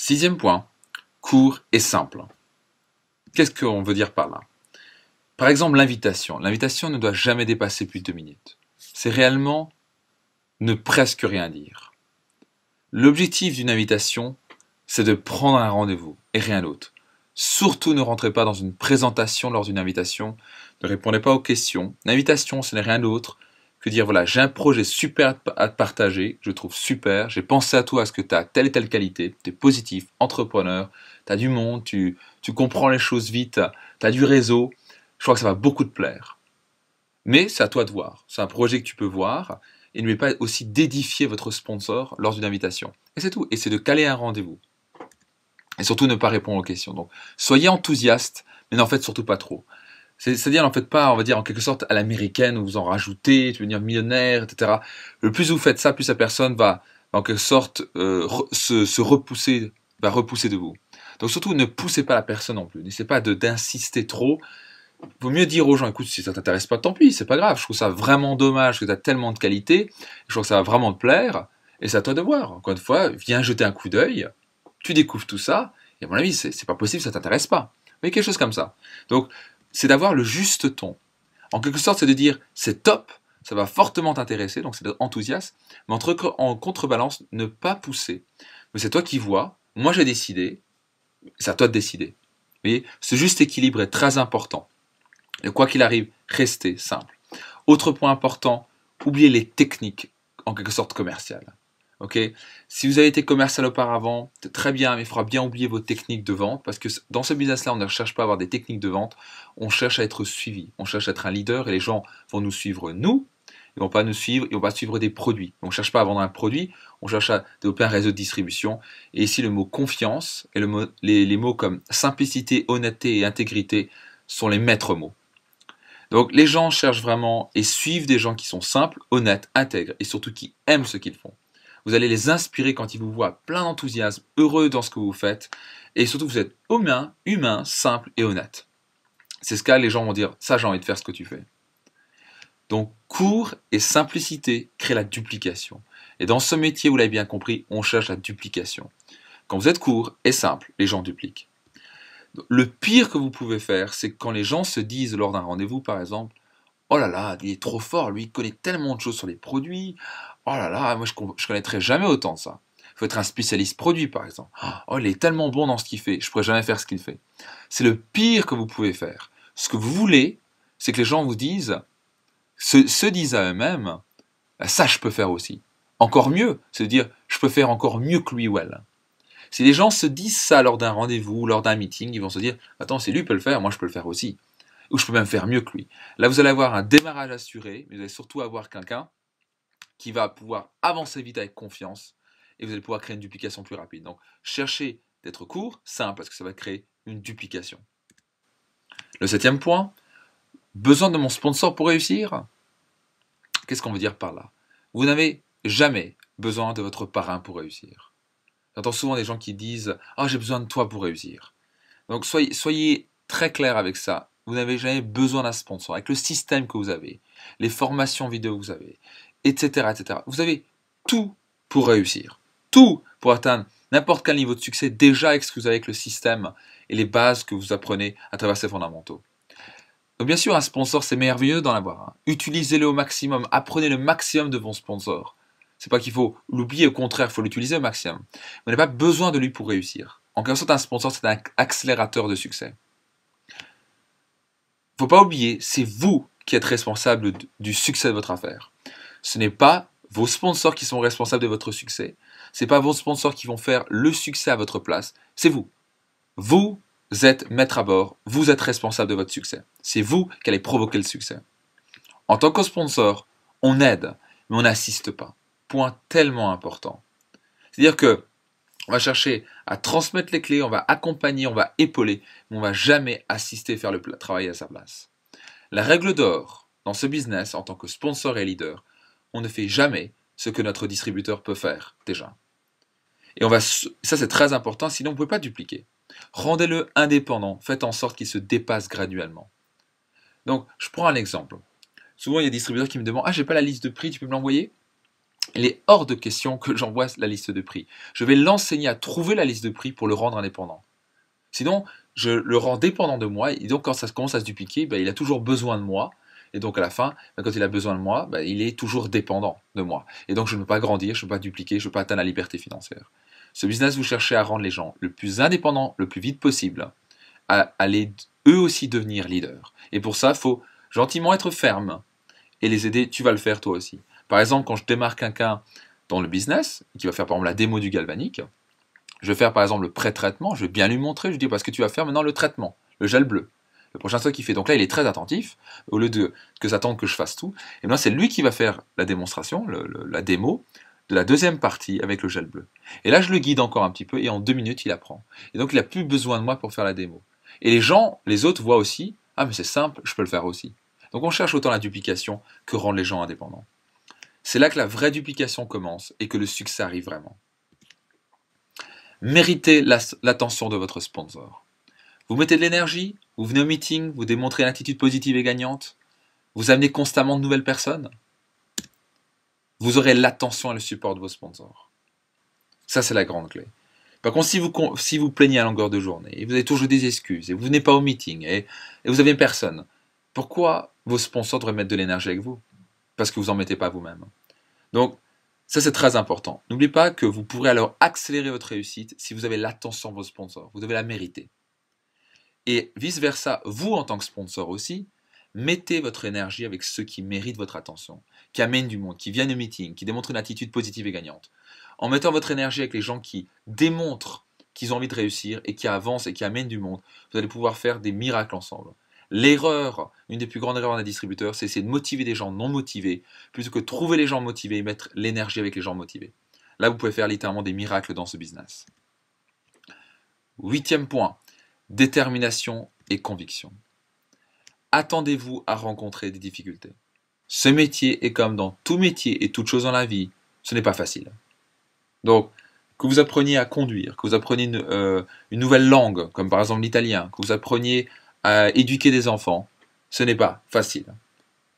Sixième point, court et simple. Qu'est-ce qu'on veut dire par là? Par exemple, l'invitation. L'invitation ne doit jamais dépasser plus de 2 minutes. C'est réellement ne presque rien dire. L'objectif d'une invitation, c'est de prendre un rendez-vous et rien d'autre. Surtout ne rentrez pas dans une présentation lors d'une invitation, ne répondez pas aux questions. L'invitation, ce n'est rien d'autre que dire voilà, j'ai un projet super à te partager, je trouve super, j'ai pensé à toi, à ce que tu as telle et telle qualité, tu es positif, entrepreneur, tu as du monde, tu comprends les choses vite, tu as du réseau, je crois que ça va beaucoup te plaire. Mais c'est à toi de voir, c'est un projet que tu peux voir, et n'oubliez pas aussi d'édifier votre sponsor lors d'une invitation. Et c'est tout, et c'est de caler un rendez-vous. Et surtout ne pas répondre aux questions. Donc soyez enthousiaste, mais n'en faites surtout pas trop. C'est-à-dire, n'en faites pas, on va dire, en quelque sorte, à l'américaine, où vous en rajoutez, tu veux devenir millionnaire, etc. Le plus vous faites ça, plus la personne va, en quelque sorte, se repousser, va repousser de vous. Donc surtout, ne poussez pas la personne non plus. N'essayez pas d'insister trop. Vaut mieux dire aux gens, écoute, si ça t'intéresse pas, tant pis, c'est pas grave. Je trouve ça vraiment dommage que tu as tellement de qualité. Je trouve que ça va vraiment te plaire. Et c'est à toi de voir. Encore une fois, viens jeter un coup d'œil. Tu découvres tout ça. Et à mon avis, c'est pas possible, ça t'intéresse pas. Mais quelque chose comme ça. Donc, c'est d'avoir le juste ton. En quelque sorte, c'est de dire c'est top, ça va fortement t'intéresser, donc c'est d'être enthousiaste, mais en contrebalance, ne pas pousser. Mais c'est toi qui vois, moi j'ai décidé, c'est à toi de décider. Vous voyez, ce juste équilibre est très important. Et quoi qu'il arrive, restez simple. Autre point important, oubliez les techniques, en quelque sorte commerciales. Okay, si vous avez été commercial auparavant, c'est très bien, mais il faudra bien oublier vos techniques de vente, parce que dans ce business-là, on ne cherche pas à avoir des techniques de vente, on cherche à être suivi, on cherche à être un leader, et les gens vont nous suivre nous, ils vont pas nous suivre, ils vont pas suivre des produits. On ne cherche pas à vendre un produit, on cherche à développer un réseau de distribution. Et ici, le mot confiance et les mots comme simplicité, honnêteté et intégrité sont les maîtres mots. Donc les gens cherchent vraiment et suivent des gens qui sont simples, honnêtes, intègres et surtout qui aiment ce qu'ils font. Vous allez les inspirer quand ils vous voient plein d'enthousiasme, heureux dans ce que vous faites, et surtout vous êtes humain, simple et honnête. C'est ce que les gens vont dire, ça j'ai envie de faire ce que tu fais. Donc court et simplicité créent la duplication. Et dans ce métier, vous l'avez bien compris, on cherche la duplication. Quand vous êtes court et simple, les gens dupliquent. Le pire que vous pouvez faire, c'est quand les gens se disent lors d'un rendez-vous, par exemple, oh là là, il est trop fort, lui, il connaît tellement de choses sur les produits. Oh là là, moi je connaîtrais jamais autant de ça. Il faut être un spécialiste produit, par exemple. Oh, il est tellement bon dans ce qu'il fait, je pourrais jamais faire ce qu'il fait. C'est le pire que vous pouvez faire. Ce que vous voulez, c'est que les gens vous disent, se disent à eux-mêmes, ça je peux faire aussi. Encore mieux, c'est de dire, je peux faire encore mieux que lui ou elle. Si les gens se disent ça lors d'un rendez-vous, lors d'un meeting, ils vont se dire, attends, si lui peut le faire, moi je peux le faire aussi. Ou je peux même faire mieux que lui. Là, vous allez avoir un démarrage assuré, mais vous allez surtout avoir quelqu'un qui va pouvoir avancer vite avec confiance et vous allez pouvoir créer une duplication plus rapide. Donc, cherchez d'être court, simple, parce que ça va créer une duplication. Le septième point, besoin de mon sponsor pour réussir. Qu'est-ce qu'on veut dire par là? Vous n'avez jamais besoin de votre parrain pour réussir. J'entends souvent des gens qui disent « Ah, j'ai besoin de toi pour réussir ». Donc, soyez très clair avec ça. Vous n'avez jamais besoin d'un sponsor. Avec le système que vous avez, les formations vidéo que vous avez, etc., etc. Vous avez tout pour réussir. Tout pour atteindre n'importe quel niveau de succès déjà avec ce que vous avez avec le système et les bases que vous apprenez à travers ces fondamentaux. Donc bien sûr, un sponsor, c'est merveilleux d'en avoir. Utilisez-le au maximum. Apprenez le maximum de vos sponsors. C'est pas qu'il faut l'oublier, au contraire, il faut l'utiliser au maximum. Vous n'avez pas besoin de lui pour réussir. En quelque sorte, un sponsor, c'est un accélérateur de succès. Il ne faut pas oublier, c'est vous qui êtes responsable du succès de votre affaire. Ce n'est pas vos sponsors qui sont responsables de votre succès. Ce n'est pas vos sponsors qui vont faire le succès à votre place. C'est vous. Vous êtes maître à bord. Vous êtes responsable de votre succès. C'est vous qui allez provoquer le succès. En tant que sponsor, on aide, mais on n'assiste pas. Point tellement important. C'est-à-dire que on va chercher à transmettre les clés, on va accompagner, on va épauler, mais on ne va jamais assister, faire le travail à sa place. La règle d'or dans ce business, en tant que sponsor et leader, on ne fait jamais ce que notre distributeur peut faire déjà. Et ça c'est très important, sinon vous ne pouvez pas dupliquer. Rendez-le indépendant, faites en sorte qu'il se dépasse graduellement. Donc, je prends un exemple. Souvent, il y a des distributeurs qui me demandent « Ah, j'ai pas la liste de prix, tu peux me l'envoyer ?» Il est hors de question que j'envoie la liste de prix. Je vais l'enseigner à trouver la liste de prix pour le rendre indépendant. Sinon, je le rends dépendant de moi, et donc quand ça commence à se dupliquer, il a toujours besoin de moi, et donc à la fin, quand il a besoin de moi, il est toujours dépendant de moi. Et donc je ne peux pas grandir, je ne peux pas dupliquer, je ne peux pas atteindre la liberté financière. Ce business, vous cherchez à rendre les gens le plus indépendants, le plus vite possible, à aller eux aussi devenir leaders. Et pour ça, il faut gentiment être ferme et les aider, tu vas le faire toi aussi. Par exemple, quand je démarre quelqu'un dans le business, qui va faire par exemple la démo du galvanique, je vais faire par exemple le pré-traitement, je vais bien lui montrer, je lui dis parce que tu vas faire maintenant le traitement, le gel bleu. Le prochain truc qu'il fait, donc là il est très attentif, au lieu de que s'attendre que je fasse tout, et bien c'est lui qui va faire la démonstration, la démo, de la deuxième partie avec le gel bleu. Et là je le guide encore un petit peu et en 2 minutes il apprend. Et donc il n'a plus besoin de moi pour faire la démo. Et les gens, les autres voient aussi, ah mais c'est simple, je peux le faire aussi. Donc on cherche autant la duplication que rendre les gens indépendants. C'est là que la vraie duplication commence et que le succès arrive vraiment. Méritez l'attention de votre sponsor. Vous mettez de l'énergie, vous venez au meeting, vous démontrez une attitude positive et gagnante, vous amenez constamment de nouvelles personnes, vous aurez l'attention et le support de vos sponsors. Ça, c'est la grande clé. Par contre, si vous plaignez à longueur de journée, et vous avez toujours des excuses, et vous venez pas au meeting, et vous avez personne, pourquoi vos sponsors devraient mettre de l'énergie avec vous? Parce que vous n'en mettez pas vous-même. Donc, ça c'est très important. N'oubliez pas que vous pourrez alors accélérer votre réussite si vous avez l'attention de vos sponsors. Vous devez la mériter. Et vice-versa, vous en tant que sponsor aussi, mettez votre énergie avec ceux qui méritent votre attention, qui amènent du monde, qui viennent au meeting, qui démontrent une attitude positive et gagnante. En mettant votre énergie avec les gens qui démontrent qu'ils ont envie de réussir et qui avancent et qui amènent du monde, vous allez pouvoir faire des miracles ensemble. L'erreur, une des plus grandes erreurs d'un distributeur, c'est essayer de motiver des gens non motivés, plutôt que de trouver les gens motivés et mettre l'énergie avec les gens motivés. Là, vous pouvez faire littéralement des miracles dans ce business. 8e point, détermination et conviction. Attendez-vous à rencontrer des difficultés. Ce métier est comme dans tout métier et toute chose dans la vie, ce n'est pas facile. Donc, que vous appreniez à conduire, que vous appreniez une nouvelle langue, comme par exemple l'italien, que vous appreniez à éduquer des enfants, ce n'est pas facile.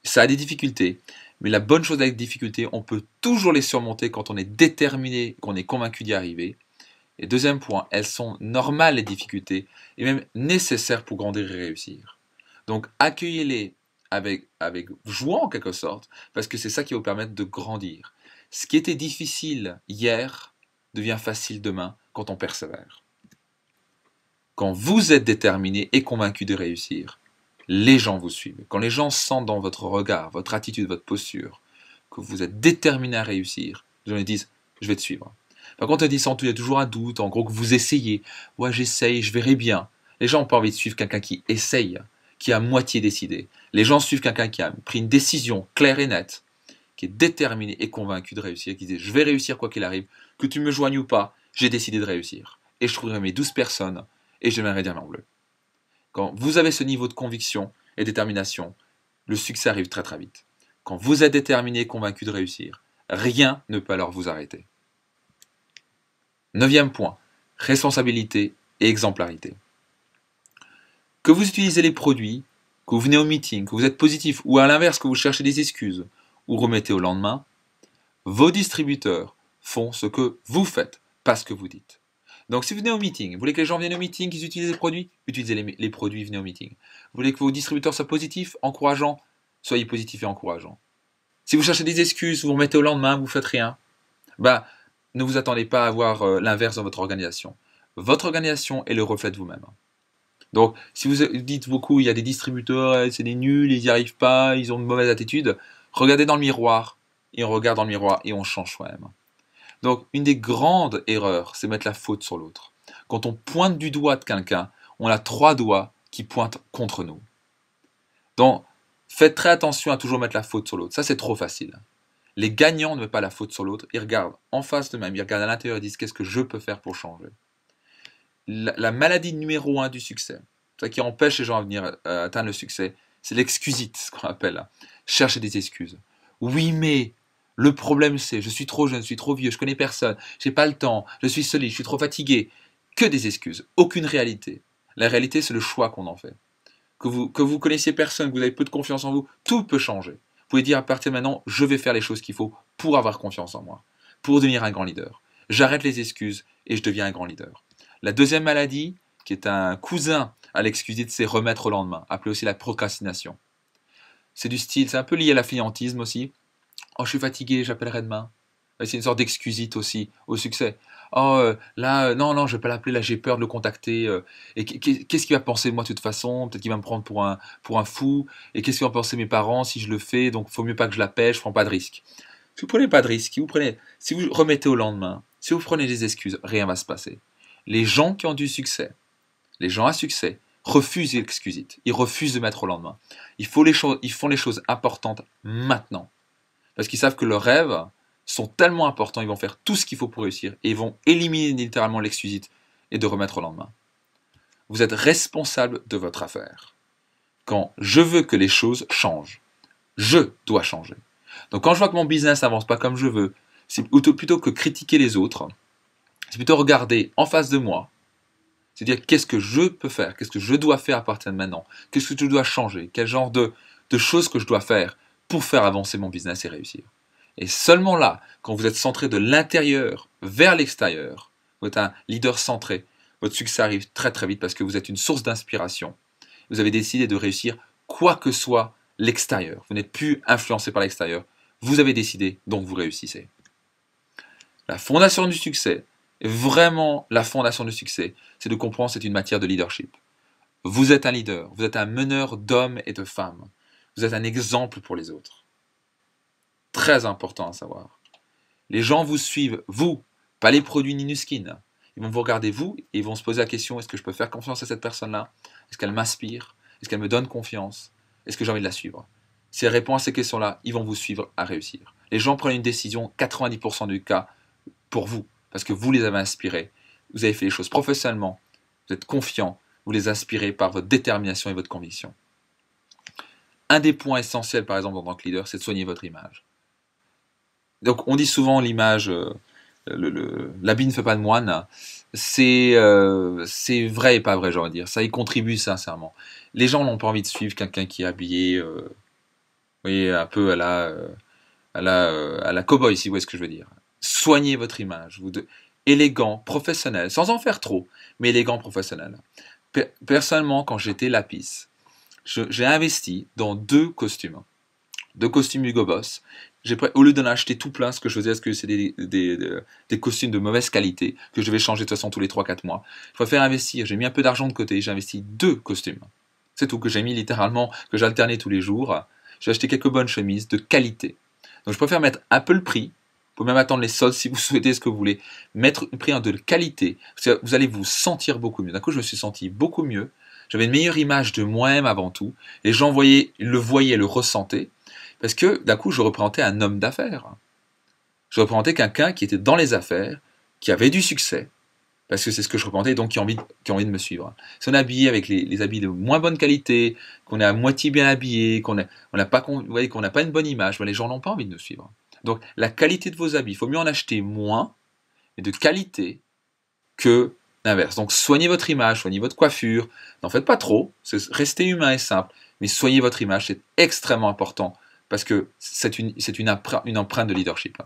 Ça a des difficultés, mais la bonne chose avec les difficultés, on peut toujours les surmonter quand on est déterminé, qu'on est convaincu d'y arriver. Et deuxième point, elles sont normales les difficultés, et même nécessaires pour grandir et réussir. Donc accueillez-les avec joie en quelque sorte, parce que c'est ça qui va vous permettre de grandir. Ce qui était difficile hier devient facile demain quand on persévère. Quand vous êtes déterminé et convaincu de réussir, les gens vous suivent. Quand les gens sentent dans votre regard, votre attitude, votre posture, que vous êtes déterminé à réussir, les gens disent « je vais te suivre ». Par contre, il y a toujours un doute, en gros que vous essayez. « Ouais, j'essaye, je verrai bien ». Les gens n'ont pas envie de suivre quelqu'un qui essaye, qui a à moitié décidé. Les gens suivent quelqu'un qui a pris une décision claire et nette, qui est déterminé et convaincu de réussir, qui dit « je vais réussir quoi qu'il arrive, que tu me joignes ou pas, j'ai décidé de réussir. Et je trouverai mes 12 personnes et je deviendrai diamant bleu ». Quand vous avez ce niveau de conviction et détermination, le succès arrive très très vite. Quand vous êtes déterminé et convaincu de réussir, rien ne peut alors vous arrêter. 9e point, responsabilité et exemplarité. Que vous utilisez les produits, que vous venez au meeting, que vous êtes positif, ou à l'inverse, que vous cherchez des excuses, ou remettez au lendemain, vos distributeurs font ce que vous faites, pas ce que vous dites. Donc si vous venez au meeting, vous voulez que les gens viennent au meeting, qu'ils utilisent les produits, utilisez les produits, venez au meeting. Vous voulez que vos distributeurs soient positifs, encourageants, soyez positifs et encourageants. Si vous cherchez des excuses, vous remettez au lendemain, vous ne faites rien, ne vous attendez pas à avoir l'inverse dans votre organisation. Votre organisation est le reflet de vous-même. Donc, si vous dites beaucoup, il y a des distributeurs, c'est des nuls, ils n'y arrivent pas, ils ont de mauvaises attitudes, regardez dans le miroir, et on regarde dans le miroir et on change soi-même. Donc, une des grandes erreurs, c'est mettre la faute sur l'autre. Quand on pointe du doigt de quelqu'un, on a 3 doigts qui pointent contre nous. Donc, faites très attention à toujours mettre la faute sur l'autre. Ça, c'est trop facile. Les gagnants ne mettent pas la faute sur l'autre, ils regardent en face d'eux-mêmes, ils regardent à l'intérieur et disent qu'est-ce que je peux faire pour changer. La maladie numéro 1 du succès, ça qui empêche les gens à venir atteindre le succès, c'est l'excusite, ce qu'on appelle. Chercher des excuses. Oui, mais le problème c'est, je suis trop jeune, je suis trop vieux, je connais personne, j'ai pas le temps, je suis solide, je suis trop fatigué. Que des excuses, aucune réalité. La réalité, c'est le choix qu'on en fait. Que vous connaissiez personne, que vous avez peu de confiance en vous, tout peut changer. Vous pouvez dire à partir de maintenant, je vais faire les choses qu'il faut pour avoir confiance en moi, pour devenir un grand leader. J'arrête les excuses et je deviens un grand leader. La deuxième maladie, qui est un cousin à l'excusite, c'est remettre au lendemain, appelé aussi la procrastination. C'est du style, c'est un peu lié à la fainéantisme aussi. Oh, je suis fatigué, j'appellerai demain. C'est une sorte d'excusite aussi au succès. Oh, là, non, non, je vais pas l'appeler, là, j'ai peur de le contacter. Et qu'est-ce qu'il va penser de moi de toute façon? Peut-être qu'il va me prendre pour un fou. Et qu'est-ce qu'ils vont penser mes parents si je le fais? Donc, il faut mieux pas que je l'appelle, je prends pas de risque. Si vous prenez pas de risque, si vous remettez au lendemain, si vous prenez des excuses, rien va se passer. Les gens qui ont du succès, les gens à succès, refusent l'excusite. Ils refusent de mettre au lendemain. Ils font les choses importantes maintenant. Parce qu'ils savent que leurs rêves sont tellement importants, ils vont faire tout ce qu'il faut pour réussir et ils vont éliminer littéralement l'excusite et de remettre au lendemain. Vous êtes responsable de votre affaire. Quand je veux que les choses changent, je dois changer. Donc quand je vois que mon business n'avance pas comme je veux, c'est plutôt que critiquer les autres, c'est plutôt regarder en face de moi, c'est dire qu'est-ce que je peux faire, qu'est-ce que je dois faire à partir de maintenant, qu'est-ce que je dois changer, quel genre de choses que je dois faire pour faire avancer mon business et réussir. Et seulement là, quand vous êtes centré de l'intérieur vers l'extérieur, vous êtes un leader centré, votre succès arrive très très vite parce que vous êtes une source d'inspiration. Vous avez décidé de réussir quoi que soit l'extérieur. Vous n'êtes plus influencé par l'extérieur. Vous avez décidé, donc vous réussissez. La fondation du succès, vraiment la fondation du succès, c'est de comprendre que c'est une matière de leadership. Vous êtes un leader, vous êtes un meneur d'hommes et de femmes. Vous êtes un exemple pour les autres. Très important à savoir. Les gens vous suivent, vous, pas les produits Ninuskin. Ils vont vous regarder, vous, et ils vont se poser la question, est-ce que je peux faire confiance à cette personne-là? Est-ce qu'elle m'inspire? Est-ce qu'elle me donne confiance? Est-ce que j'ai envie de la suivre? Si elle répond à ces questions-là, ils vont vous suivre à réussir. Les gens prennent une décision, 90% du cas, pour vous, parce que vous les avez inspirés. Vous avez fait les choses professionnellement, vous êtes confiant, vous les inspirez par votre détermination et votre conviction. Un des points essentiels, par exemple, en tant que leader, c'est de soigner votre image. Donc, on dit souvent l'image, l'habit ne fait pas de moine. C'est vrai et pas vrai, j'aurais dire. Ça y contribue sincèrement. Les gens n'ont pas envie de suivre quelqu'un qui est habillé, vous voyez, un peu à la cow-boy, si vous voyez ce que je veux dire. Soignez votre image. Élégant, professionnel, sans en faire trop, mais élégant, professionnel. Personnellement, quand j'étais Lapis, j'ai investi dans deux costumes Hugo Boss. Au lieu d'en acheter tout plein, ce que je faisais, parce que c'est des costumes de mauvaise qualité, que je vais changer de toute façon tous les 3-4 mois. Je préfère investir, j'ai mis un peu d'argent de côté, j'ai investi deux costumes. C'est tout, que j'ai mis littéralement, que j'alternais tous les jours. J'ai acheté quelques bonnes chemises de qualité. Donc je préfère mettre un peu le prix, vous pouvez même attendre les soldes si vous souhaitez ce que vous voulez, mettre un prix de qualité, parce que vous allez vous sentir beaucoup mieux. D'un coup, je me suis senti beaucoup mieux, j'avais une meilleure image de moi-même avant tout, les gens le voyaient, le ressentaient, parce que d'un coup, je représentais un homme d'affaires. Je représentais quelqu'un qui était dans les affaires, qui avait du succès, parce que c'est ce que je représentais, donc qui a envie de me suivre. Si on est habillé avec les habits de moins bonne qualité, qu'on est à moitié bien habillé, qu'on n'a pas une bonne image, les gens n'ont pas envie de nous suivre. Donc la qualité de vos habits, il faut mieux en acheter moins, mais de qualité, que l'inverse. Donc soignez votre image, soignez votre coiffure, n'en faites pas trop, restez humain et simple, mais soignez votre image, c'est extrêmement important, parce que c'est une empreinte de leadership.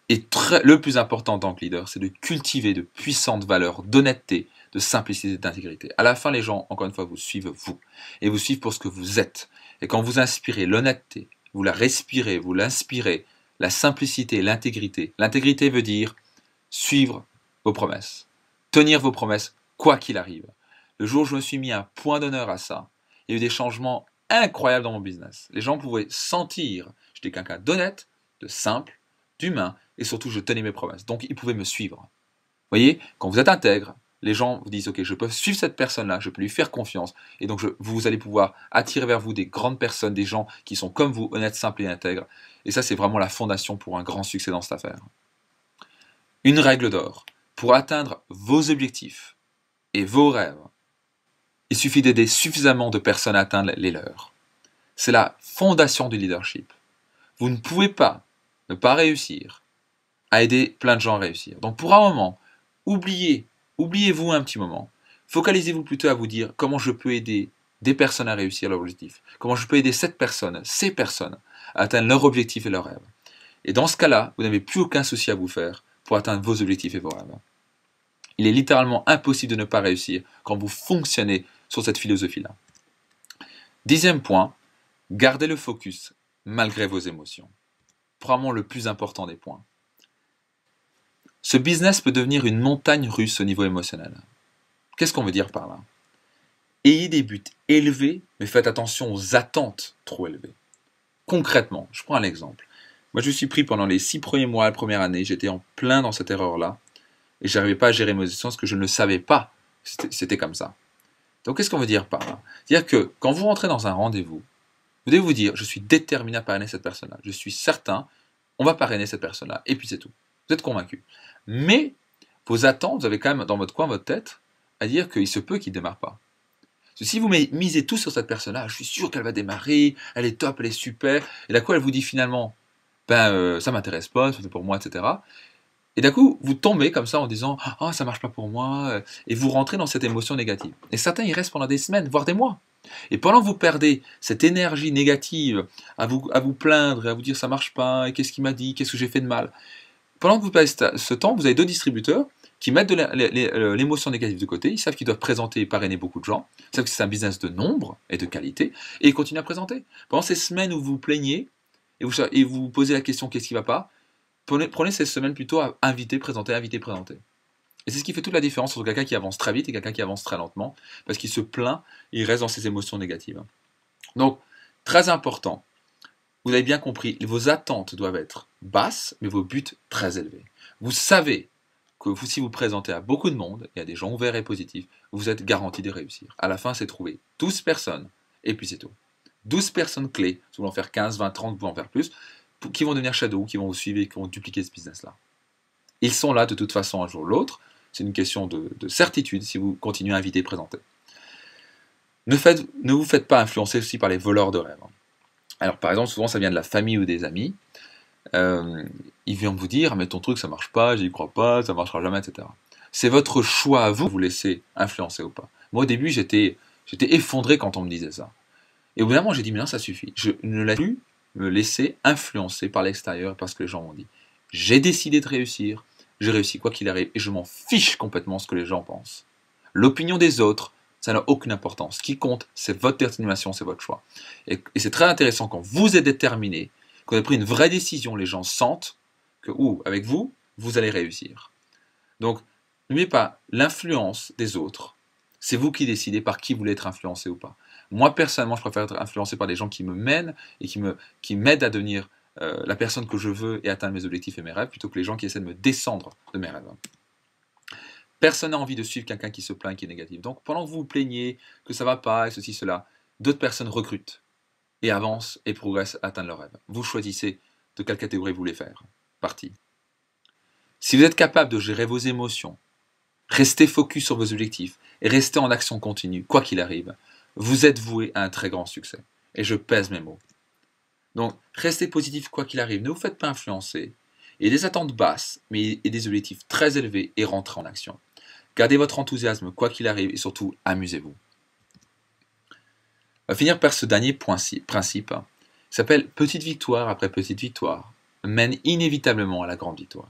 Et le plus important en tant que leader, c'est de cultiver de puissantes valeurs d'honnêteté, de simplicité, d'intégrité. À la fin, les gens, encore une fois, vous suivent vous, et vous suivent pour ce que vous êtes. Et quand vous inspirez l'honnêteté, vous la respirez, vous l'inspirez, la simplicité, l'intégrité. L'intégrité veut dire suivre vos promesses, tenir vos promesses, quoi qu'il arrive. Le jour où je me suis mis un point d'honneur à ça, il y a eu des changements incroyables dans mon business. Les gens pouvaient sentir, j'étais quelqu'un d'honnête, de simple, d'humain, et surtout je tenais mes promesses. Donc ils pouvaient me suivre. Vous voyez, quand vous êtes intègre, les gens vous disent ok, je peux suivre cette personne-là, je peux lui faire confiance, et donc vous allez pouvoir attirer vers vous des grandes personnes, des gens qui sont comme vous, honnêtes, simples et intègres. Et ça, c'est vraiment la fondation pour un grand succès dans cette affaire. Une règle d'or. Pour atteindre vos objectifs et vos rêves, il suffit d'aider suffisamment de personnes à atteindre les leurs. C'est la fondation du leadership. Vous ne pouvez pas ne pas réussir à aider plein de gens à réussir. Donc pour un moment, oubliez-vous un petit moment. Focalisez-vous plutôt à vous dire comment je peux aider des personnes à réussir leur objectif? Comment je peux aider cette personne, ces personnes, à atteindre leur objectif et leurs rêves? Et dans ce cas-là, vous n'avez plus aucun souci à vous faire pour atteindre vos objectifs et vos rêves. Il est littéralement impossible de ne pas réussir quand vous fonctionnez sur cette philosophie-là. 10e point, gardez le focus malgré vos émotions. Probablement le plus important des points. Ce business peut devenir une montagne russe au niveau émotionnel. Qu'est-ce qu'on veut dire par là? Ayez des buts élevés, mais faites attention aux attentes trop élevées. Concrètement, je prends un exemple. Moi, je suis pris pendant les 6 premiers mois, la première année, j'étais en plein dans cette erreur-là, et je n'arrivais pas à gérer mes émotions parce que je ne le savais pas. C'était comme ça. Donc, qu'est-ce qu'on veut dire par là? C'est-à-dire que quand vous rentrez dans un rendez-vous, vous devez vous dire, je suis déterminé à parrainer cette personne-là. Je suis certain, on va parrainer cette personne-là, et puis c'est tout. Vous êtes convaincu. Mais vos attentes, vous avez quand même dans votre coin, votre tête, à dire qu'il se peut qu'il ne démarre pas. Parce que si vous misez tout sur cette personne-là, je suis sûr qu'elle va démarrer, elle est top, elle est super, et d'un coup elle vous dit finalement, ça m'intéresse pas, c'est pour moi, etc. Et d'un coup, vous tombez comme ça en disant, ah, ça marche pas pour moi, et vous rentrez dans cette émotion négative. Et certains, ils restent pendant des semaines, voire des mois. Et pendant que vous perdez cette énergie négative à vous plaindre, à vous dire ça marche pas, et qu'est-ce qu'il m'a dit, qu'est-ce que j'ai fait de mal, pendant que vous passez ce temps, vous avez 2 distributeurs qui mettent l'émotion négative de côté, ils savent qu'ils doivent présenter et parrainer beaucoup de gens, ils savent que c'est un business de nombre et de qualité, et ils continuent à présenter. Pendant ces semaines où vous vous plaignez, et vous posez la question qu'est-ce qui ne va pas, prenez ces semaines plutôt à inviter, présenter, inviter, présenter. Et c'est ce qui fait toute la différence entre quelqu'un qui avance très vite et quelqu'un qui avance très lentement, parce qu'il se plaint et il reste dans ses émotions négatives. Donc, très important, vous avez bien compris, vos attentes doivent être basses, mais vos buts très élevés. Vous savez que si vous présentez à beaucoup de monde, il y a des gens ouverts et positifs, vous êtes garanti de réussir. À la fin, c'est trouver 12 personnes, et puis c'est tout. 12 personnes clés, vous voulez en faire 15, 20, 30, vous voulez en faire plus, qui vont devenir shadow, qui vont vous suivre et qui vont dupliquer ce business-là. Ils sont là de toute façon un jour ou l'autre, c'est une question de certitude si vous continuez à inviter et présenter. Ne vous faites pas influencer aussi par les voleurs de rêves. Alors par exemple, souvent ça vient de la famille ou des amis, ils viennent vous dire, mais ton truc ça marche pas, j'y crois pas, ça marchera jamais, etc. C'est votre choix à vous laisser influencer ou pas. Moi au début j'étais effondré quand on me disait ça. Et au bout d'un moment j'ai dit, mais non ça suffit, je ne laisse plus me laisser influencer par l'extérieur parce que les gens m'ont dit. J'ai décidé de réussir, j'ai réussi quoi qu'il arrive, et je m'en fiche complètement ce que les gens pensent. L'opinion des autres, ça n'a aucune importance. Ce qui compte, c'est votre détermination, c'est votre choix. Et c'est très intéressant quand vous êtes déterminé, quand vous avez pris une vraie décision, les gens sentent que, avec vous, vous allez réussir. Donc, n'oubliez pas, l'influence des autres, c'est vous qui décidez par qui vous voulez être influencé ou pas. Moi, personnellement, je préfère être influencé par des gens qui me mènent et qui m'aident à devenir la personne que je veux et atteindre mes objectifs et mes rêves, plutôt que les gens qui essaient de me descendre de mes rêves. Personne n'a envie de suivre quelqu'un qui se plaint, qui est négatif. Donc, pendant que vous vous plaignez que ça ne va pas, et ceci, cela, d'autres personnes recrutent et avancent et progressent à atteindre leurs rêves. Vous choisissez de quelle catégorie vous voulez faire partie. Si vous êtes capable de gérer vos émotions, restez focus sur vos objectifs et restez en action continue, quoi qu'il arrive, vous êtes voué à un très grand succès. Et je pèse mes mots. Donc, restez positif quoi qu'il arrive, ne vous faites pas influencer. Et des attentes basses, mais des objectifs très élevés et rentrez en action. Gardez votre enthousiasme quoi qu'il arrive et surtout amusez-vous. On va finir par ce dernier principe qui s'appelle petite victoire après petite victoire mène inévitablement à la grande victoire.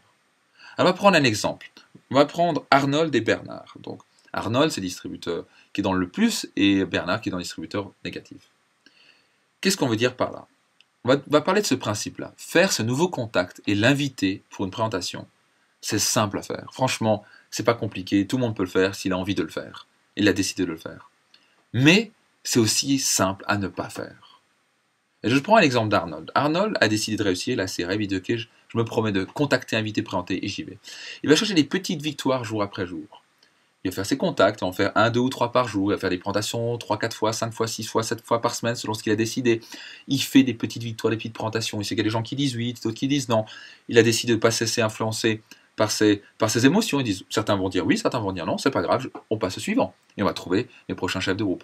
Alors, on va prendre un exemple. On va prendre Arnold et Bernard. Donc, Arnold, c'est le distributeur qui est dans le plus et Bernard qui est dans le distributeur négatif. Qu'est-ce qu'on veut dire par là? On va parler de ce principe-là. Faire ce nouveau contact et l'inviter pour une présentation, c'est simple à faire. Franchement, c'est pas compliqué, tout le monde peut le faire s'il a envie de le faire. Il a décidé de le faire. Mais c'est aussi simple à ne pas faire. Et je prends un exemple d'Arnold. Arnold a décidé de réussir, là c'est rêve, il dit ok, je me promets de contacter, inviter, présenter et j'y vais. Il va chercher des petites victoires jour après jour. Il va faire ses contacts, il va en faire 1, 2 ou 3 par jour, il va faire des présentations 3, 4 fois, 5 fois, 6 fois, 7 fois par semaine selon ce qu'il a décidé. Il fait des petites victoires, des petites présentations, il sait qu'il y a des gens qui disent oui, d'autres qui disent non. Il a décidé de ne pas se laisser influencer par ses émotions. Certains vont dire oui, certains vont dire non, c'est pas grave, on passe au suivant. Et on va trouver les prochains chefs de groupe.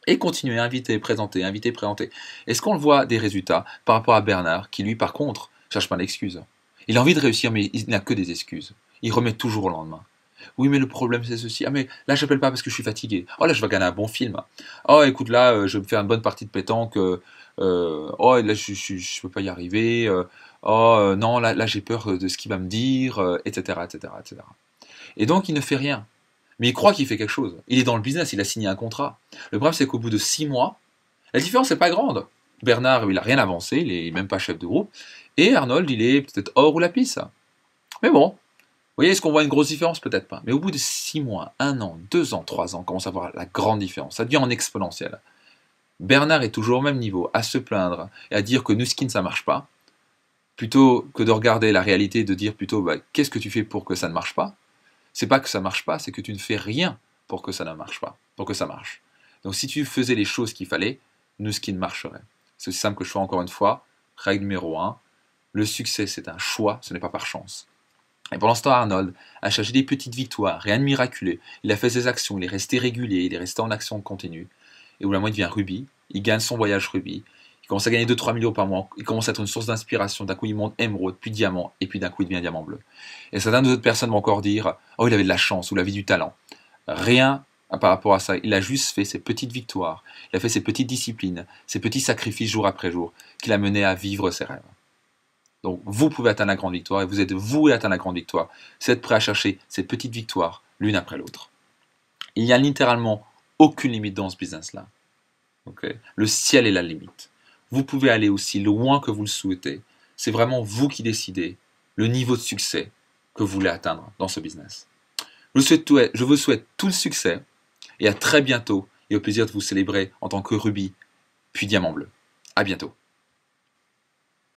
Et continuer à inviter, présenter, inviter, présenter. Est-ce qu'on le voit des résultats par rapport à Bernard, qui lui par contre, cherche pas d'excuses. Il a envie de réussir, mais il n'a que des excuses. Il remet toujours au lendemain. Oui, mais le problème c'est ceci. Ah, mais là, j'appelle pas parce que je suis fatigué. Oh, là, je vais gagner un bon film. Oh, écoute, là, je vais me faire une bonne partie de pétanque. Oh, là, je peux pas y arriver. Oh, non, là, j'ai peur de ce qu'il va me dire, etc., etc., etc. Et donc, il ne fait rien. Mais il croit qu'il fait quelque chose. Il est dans le business, il a signé un contrat. Le problème, c'est qu'au bout de 6 mois, la différence n'est pas grande. Bernard, il a rien avancé, il est même pas chef de groupe. Et Arnold, il est peut-être hors ou la piste. Mais bon, vous voyez, est-ce qu'on voit une grosse différence? Peut-être pas. Mais au bout de 6 mois, 1 an, 2 ans, 3 ans, on commence à voir la grande différence. Ça devient en exponentiel. Bernard est toujours au même niveau, à se plaindre et à dire que Nuskin ça marche pas, plutôt que de regarder la réalité et de dire plutôt bah, qu'est-ce que tu fais pour que ça ne marche pas. C'est pas que ça marche pas, c'est que tu ne fais rien pour que ça ne marche pas, pour que ça marche. Donc si tu faisais les choses qu'il fallait, Nuskin marcherait. C'est aussi simple que je fais encore une fois. Règle numéro 1, le succès c'est un choix, ce n'est pas par chance. Et pendant ce temps, Arnold a cherché des petites victoires, rien de miraculeux. Il a fait ses actions, il est resté régulier, il est resté en action continue. Et au bout d'un moment, il devient Ruby, il gagne son voyage Ruby, il commence à gagner 2-3 millions par mois, il commence à être une source d'inspiration, d'un coup il monte émeraude, puis diamant, et puis d'un coup il devient diamant bleu. Et certaines autres personnes vont encore dire « Oh, il avait de la chance, ou il avait du talent ». Rien par rapport à ça, il a juste fait ses petites victoires, il a fait ses petites disciplines, ses petits sacrifices jour après jour, qui l'a mené à vivre ses rêves. Donc vous pouvez atteindre la grande victoire, et vous êtes voué à atteindre la grande victoire. Vous êtes prêt à chercher ces petites victoires, l'une après l'autre. Il n'y a littéralement aucune limite dans ce business-là. Okay. Le ciel est la limite. Vous pouvez aller aussi loin que vous le souhaitez. C'est vraiment vous qui décidez le niveau de succès que vous voulez atteindre dans ce business. Je vous souhaite tout le succès et à très bientôt et au plaisir de vous célébrer en tant que Ruby puis Diamant Bleu. À bientôt.